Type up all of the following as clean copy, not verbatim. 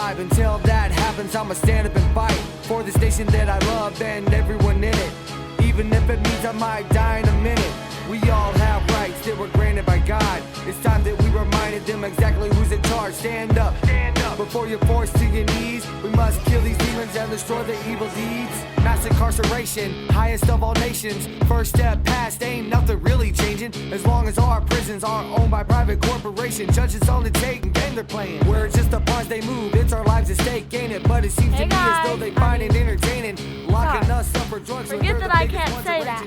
alive. Until that happens, I'ma stand up and fight for this nation that I love and everyone in it. Even if it means I might die in a minute. We all have rights that were granted by God. It's time that we reminded them exactly who's in charge. Stand up before you're forced to your knees. We must kill these demons and destroy their evil deeds. Mass incarceration, highest of all nations. First step past, ain't nothing really changing. As long as our prisons are owned by private corporations. Judges on the take and game they're playing. We're just the pawns they move, it's our lives at stake, ain't it? But it seems to me as though they find it entertaining. Locking us up for drugs. Forget that I can't say that.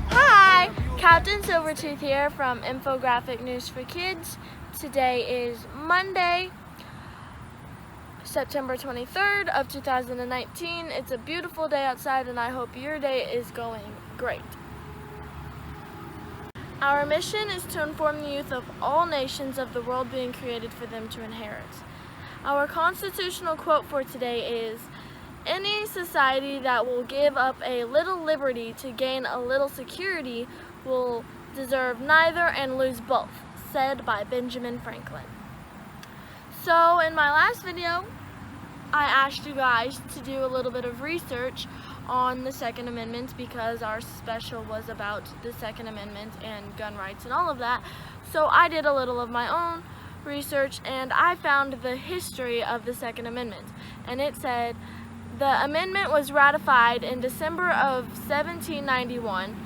Hi, Captain Silvertooth here from Infographic News for Kids. Today is Monday, September 23rd of 2019. It's a beautiful day outside and I hope your day is going great. Our mission is to inform the youth of all nations of the world being created for them to inherit. Our constitutional quote for today is, "Any society that will give up a little liberty to gain a little security will deserve neither and lose both," said by Benjamin Franklin. So in my last video, I asked you guys to do a little bit of research on the Second Amendment because our special was about the Second Amendment and gun rights and all of that. So I did a little of my own research and I found the history of the Second Amendment. And it said, the amendment was ratified in December of 1791.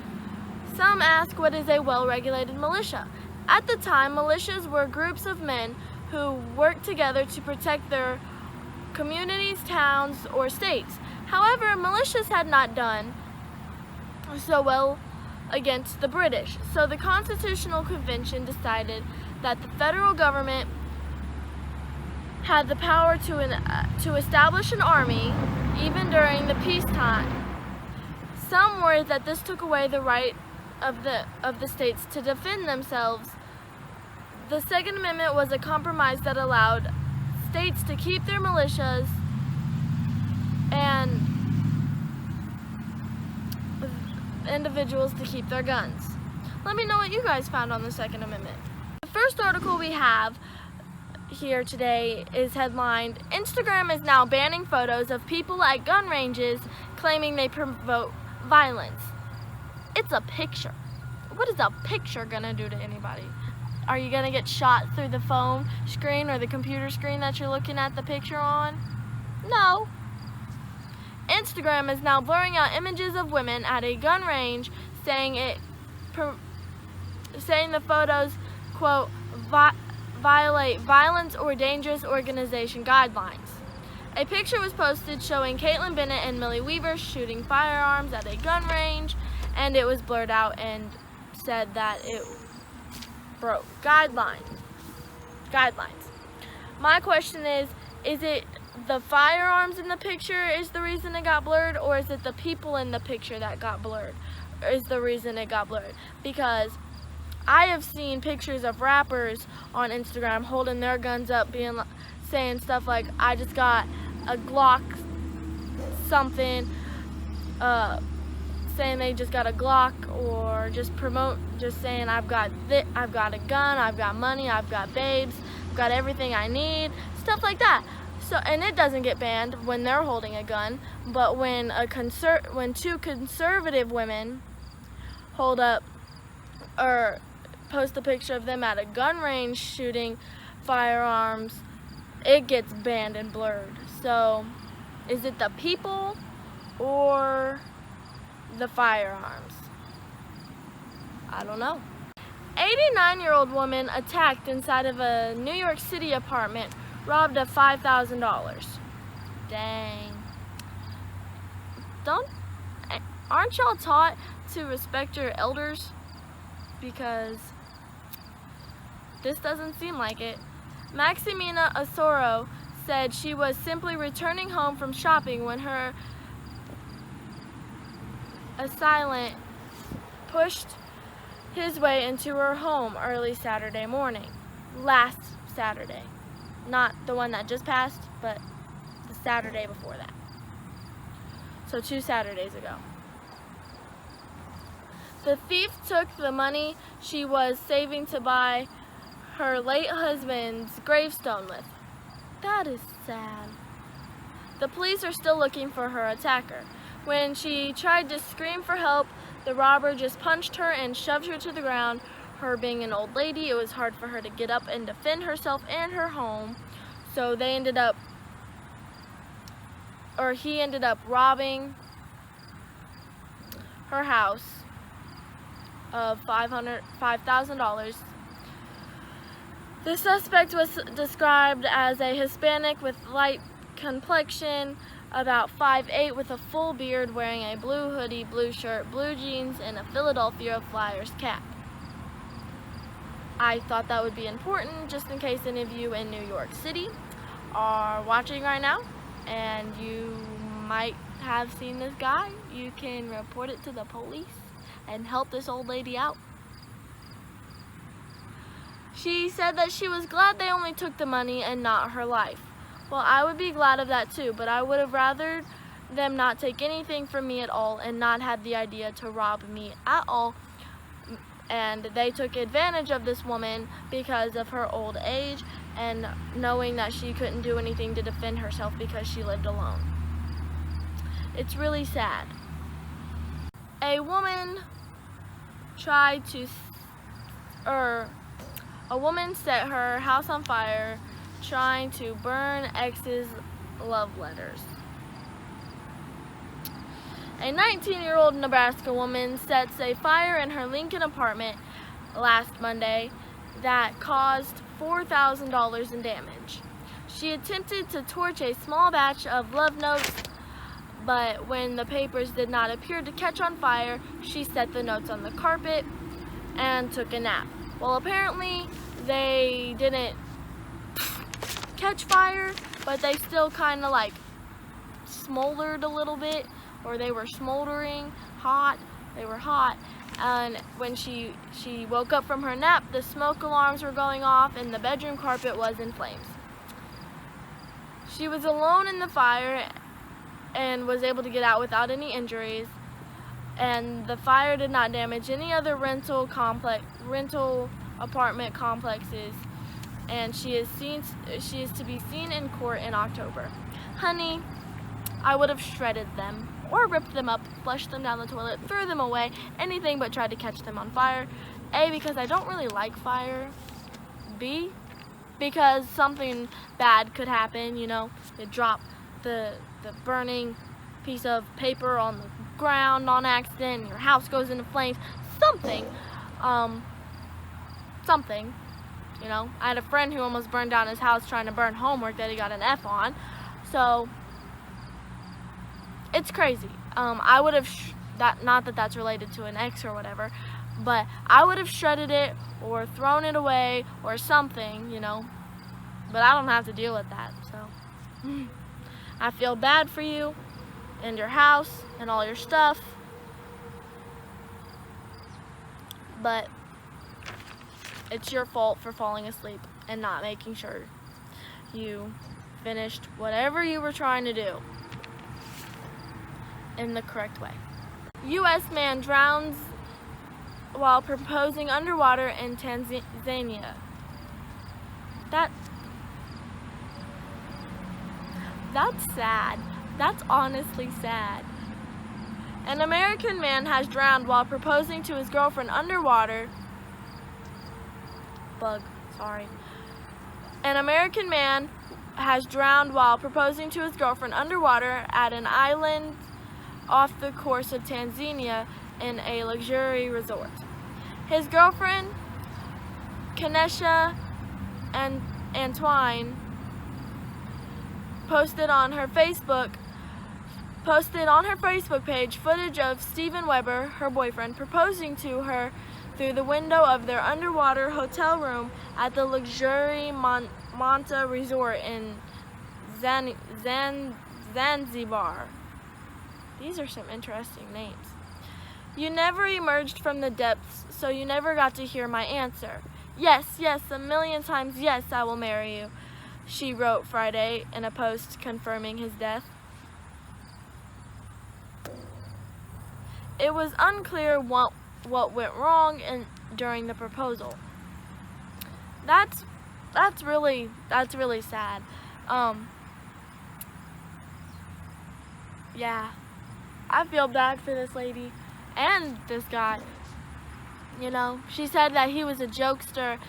Some ask, what is a well-regulated militia? At the time, militias were groups of men who worked together to protect their communities, towns, or states. However, militias had not done so well against the British. So the Constitutional Convention decided that the federal government had the power to establish an army even during the peacetime. Some worried that this took away the right of the states to defend themselves. The Second Amendment was a compromise that allowed states to keep their militias and individuals to keep their guns. Let me know what you guys found on the Second Amendment. The first article we have here today is headlined, "Instagram is now banning photos of people at gun ranges claiming they promote violence." It's a picture. What is a picture gonna do to anybody? Are you gonna get shot through the phone screen or the computer screen that you're looking at the picture on? No. Instagram is now blurring out images of women at a gun range, saying the photos, quote, violate violence or dangerous organization guidelines. A picture was posted showing Caitlin Bennett and Millie Weaver shooting firearms at a gun range, and it was blurred out and said that it broke guidelines. My question is it the firearms in the picture is the reason it got blurred, or is it the people in the picture that got blurred is the reason it got blurred? Because I have seen pictures of rappers on Instagram holding their guns up, saying stuff like, "I just got a Glock something," saying they just got a Glock, or just saying, I've got a gun, I've got money, I've got babes, I've got everything I need," stuff like that. So, and it doesn't get banned when they're holding a gun, but when two conservative women hold up or post a picture of them at a gun range shooting firearms, it gets banned and blurred. So, is it the people or the firearms? I don't know. 89-year-old woman attacked inside of a New York City apartment, robbed of $5,000. Dang. Aren't y'all taught to respect your elders? Because this doesn't seem like it. Maximina Osoro said she was simply returning home from shopping when her assailant pushed his way into her home early Saturday morning. Last Saturday. Not the one that just passed, but the Saturday before that. So 2 Saturdays ago. The thief took the money she was saving to buy her late husband's gravestone with. That is sad. The police are still looking for her attacker. When she tried to scream for help, the robber just punched her and shoved her to the ground. Her being an old lady, it was hard for her to get up and defend herself and her home. So he ended up robbing her house of $5,000. The suspect was described as a Hispanic with light complexion, about 5'8", with a full beard, wearing a blue hoodie, blue shirt, blue jeans, and a Philadelphia Flyers cap. I thought that would be important just in case any of you in New York City are watching right now and you might have seen this guy. You can report it to the police and help this old lady out. She said that she was glad they only took the money and not her life. Well, I would be glad of that too, but I would have rather them not take anything from me at all and not have the idea to rob me at all. And they took advantage of this woman because of her old age and knowing that she couldn't do anything to defend herself because she lived alone. It's really sad. A woman set her house on fire trying to burn exes' love letters. A 19-year-old Nebraska woman sets a fire in her Lincoln apartment last Monday that caused $4,000 in damage. She attempted to torch a small batch of love notes, but when the papers did not appear to catch on fire, she set the notes on the carpet and took a nap. Well, apparently they didn't catch fire, but they still kind of like smoldered a little bit, or they were smoldering hot. They were hot, and when she woke up from her nap, the smoke alarms were going off and the bedroom carpet was in flames. She was alone in the fire and was able to get out without any injuries, and the fire did not damage any other rental apartment complexes, and she is to be seen in court in October. Honey, I would have shredded them or ripped them up, flushed them down the toilet, threw them away, anything but tried to catch them on fire. A, because I don't really like fire. B, because something bad could happen, you know, you drop the burning piece of paper on the ground on accident, and your house goes into flames, something, you know. I had a friend who almost burned down his house trying to burn homework that he got an F on, so it's crazy. I would have, not that that's related to an ex or whatever, but I would have shredded it or thrown it away or something, you know, but I don't have to deal with that, so I feel bad for you and your house and all your stuff, but it's your fault for falling asleep and not making sure you finished whatever you were trying to do in the correct way. U.S. man drowns while proposing underwater in Tanzania. That's sad. That's honestly sad. An American man has drowned while proposing to his girlfriend underwater. An American man has drowned while proposing to his girlfriend underwater at an island off the coast of Tanzania in a luxury resort. His girlfriend, Kanesha and Antoine, posted on her Facebook page footage of Steven Weber, her boyfriend, proposing to her through the window of their underwater hotel room at the luxury Manta Resort in Zanzibar. These are some interesting names. You never emerged from the depths, so you never got to hear my answer. Yes, yes, a million times yes, I will marry you, she wrote Friday in a post confirming his death. It was unclear what went wrong during the proposal. That's really sad. Yeah, I feel bad for this lady and this guy. You know, she said that he was a jokester,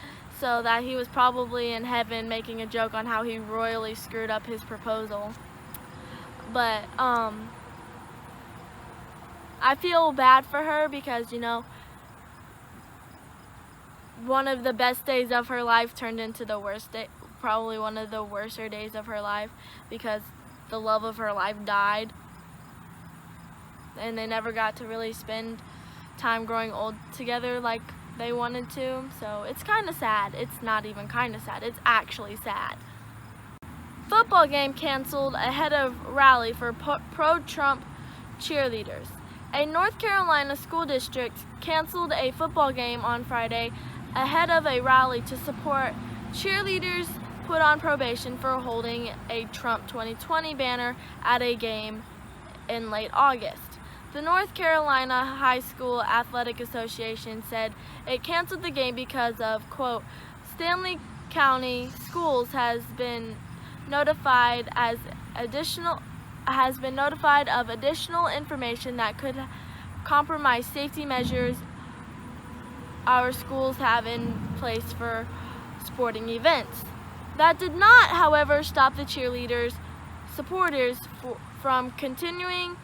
so that he was probably in heaven making a joke on how he royally screwed up his proposal. But I feel bad for her because, you know, one of the best days of her life turned into the worst day, probably one of the worser days of her life, because the love of her life died and they never got to really spend time growing old together like they wanted to. So it's kind of sad. It's not even kind of sad, it's actually sad. Football game canceled ahead of rally for pro-Trump cheerleaders. A North Carolina school district canceled a football game on Friday ahead of a rally to support cheerleaders put on probation for holding a Trump 2020 banner at a game in late August. The North Carolina High School Athletic Association said it canceled the game because of, quote, Stanley County Schools has been notified of additional information that could compromise safety measures our schools have in place for sporting events. That did not, however, stop the cheerleaders' supporters from continuing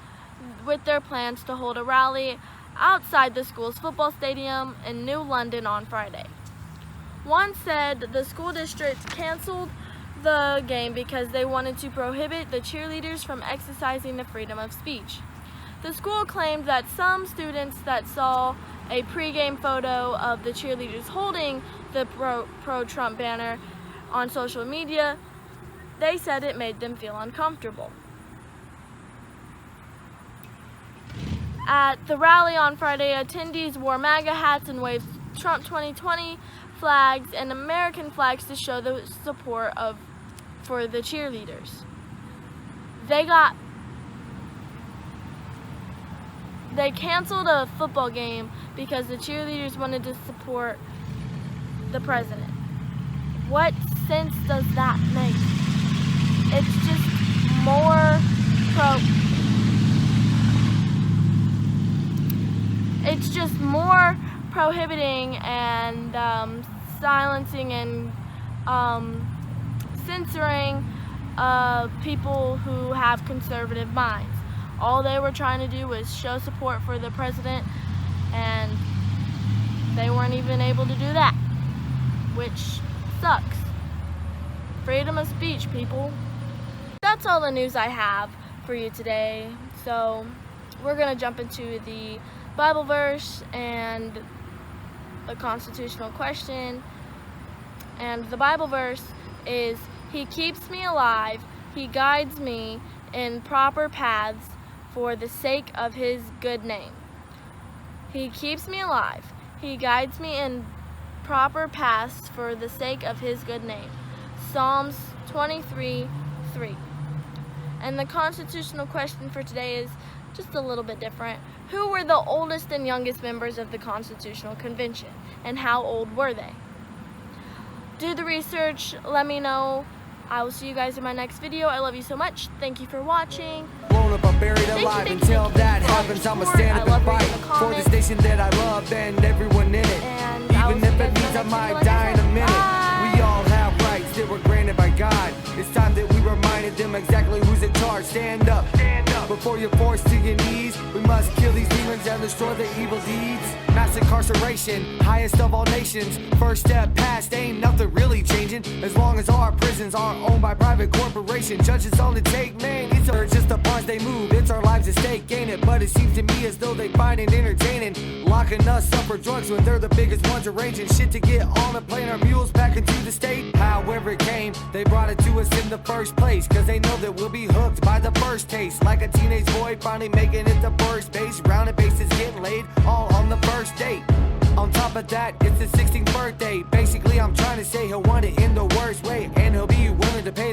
with their plans to hold a rally outside the school's football stadium in New London on Friday. One said the school district canceled the game because they wanted to prohibit the cheerleaders from exercising the freedom of speech. The school claimed that some students that saw a pregame photo of the cheerleaders holding the pro-Trump banner on social media, they said it made them feel uncomfortable. At the rally on Friday, attendees wore MAGA hats and waved Trump 2020 flags and American flags to show the support for the cheerleaders. They canceled a football game because the cheerleaders wanted to support the president. What sense does that make? It's just more prohibiting and silencing and censoring people who have conservative minds. All they were trying to do was show support for the president, and they weren't even able to do that, which sucks. Freedom of speech, people. That's all the news I have for you today. So we're going to jump into the Bible verse and the constitutional question. And the Bible verse is, He keeps me alive, He guides me in proper paths for the sake of His good name. He keeps me alive, He guides me in proper paths for the sake of His good name. Psalms 23:3. And the constitutional question for today is just a little bit different. Who were the oldest and youngest members of the Constitutional Convention, and how old were they? Do the research, let me know. I will see you guys in my next video. I love you so much. Thank you for watching. Blown up, I'm buried alive. Until that happens, I'ma stand up and fight for the station that I love and everyone in it. Even if it means I might die in a minute. We all have rights that were granted by God. It's time that we reminded them exactly who's in charge. Stand up, before you're forced to your knees. We must kill these demons and destroy their evil deeds. Mass incarceration, highest of all nations. First step past, ain't nothing really changing. As long as our prisons are owned by private corporations. Judges on the take, man, these are just the pawns they move. It's our lives at stake, ain't it? But it seems to me as though they find it entertaining, locking us up for drugs when they're the biggest ones arranging shit to get on a plane or mules back into the state. However it came, they brought it to us in the first place, cause they know that we'll be hooked by the first taste. Like a teenage boy finally making it to first base, rounded bases getting laid all on the first date. On top of that, it's his 16th birthday. Basically, I'm trying to say he'll want it in the worst way, and he'll be willing to pay the